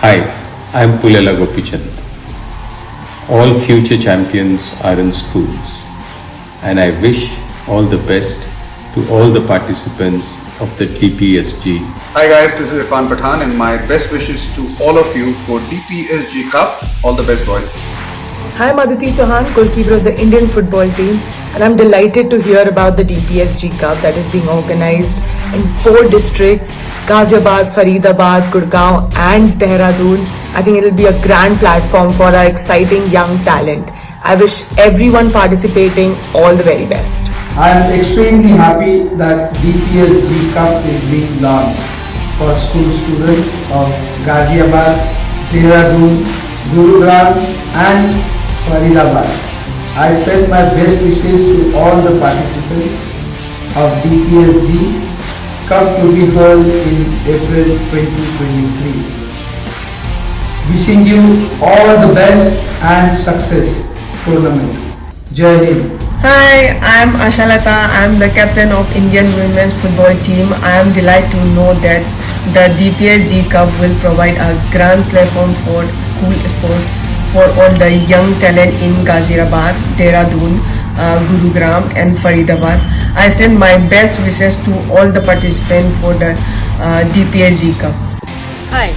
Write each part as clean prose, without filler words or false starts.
Hi, I'm Pulela Gopichand. All future champions are in schools, and I wish all the best to all the participants of the DPSG. Hi guys, this is Irfan Pathan and my best wishes to all of you for DPSG Cup. All the best, boys. Hi, I'm Aditi Chauhan, goalkeeper of the Indian football team, and I'm delighted to hear about the DPSG Cup that is being organized in 4 districts: Ghaziabad, Faridabad, Gurgaon and Dehradun. I think it will be a grand platform for our exciting young talent. I wish everyone participating all the very best. I am extremely happy that DPSG Cup is being launched for school students of Ghaziabad, Dehradun, Gurugram and Faridabad. I send my best wishes to all the participants of DPSG Cup to be held in April 2023. Wishing you all the best and success tournament. Jai Hind. Hi, I'm Ashalata. I'm the captain of Indian women's football team. I am delighted to know that the DPSG Cup will provide a grand platform for school sports for all the young talent in Ghaziabad, Dehradun, Gurugram and Faridabad. I send my best wishes to all the participants for the DPSG Cup. Hi,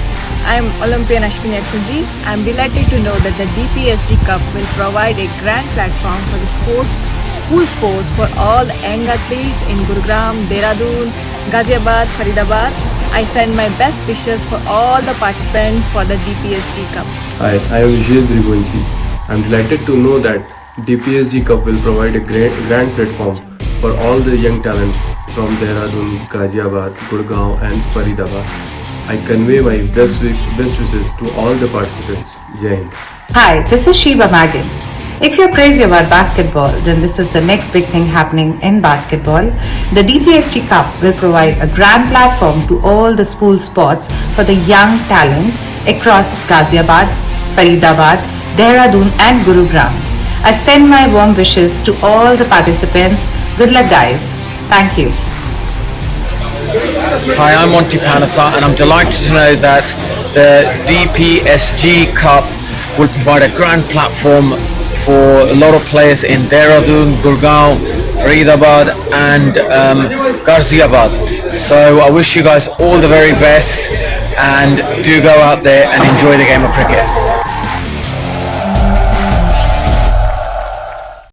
I'm Olympian Ashwini Akunji. I'm delighted to know that the DPSG Cup will provide a grand platform for the school sport for all the young athletes in Gurugram, Dehradun, Ghaziabad, Faridabad. I send my best wishes for all the participants for the DPSG Cup. Hi, I am Vijay Drigonchi. I'm delighted to know that DPSG Cup will provide a grand platform for all the young talents from Dehradun, Ghaziabad, Gurgaon and Faridabad. I convey my best wishes to all the participants. Jai Hind. Hi, this is Shiva Magin. If you're crazy about basketball, then this is the next big thing happening in basketball. The DPSG Cup will provide a grand platform to all the school sports for the young talent across Ghaziabad, Faridabad, Dehradun and Gurugram. I send my warm wishes to all the participants. Good luck guys. Thank you. Hi, I'm Monty Panasa and I'm delighted to know that the DPSG Cup will provide a grand platform for a lot of players in Dehradun, Gurgaon, Faridabad and Ghaziabad. So I wish you guys all the very best and do go out there and enjoy the game of cricket.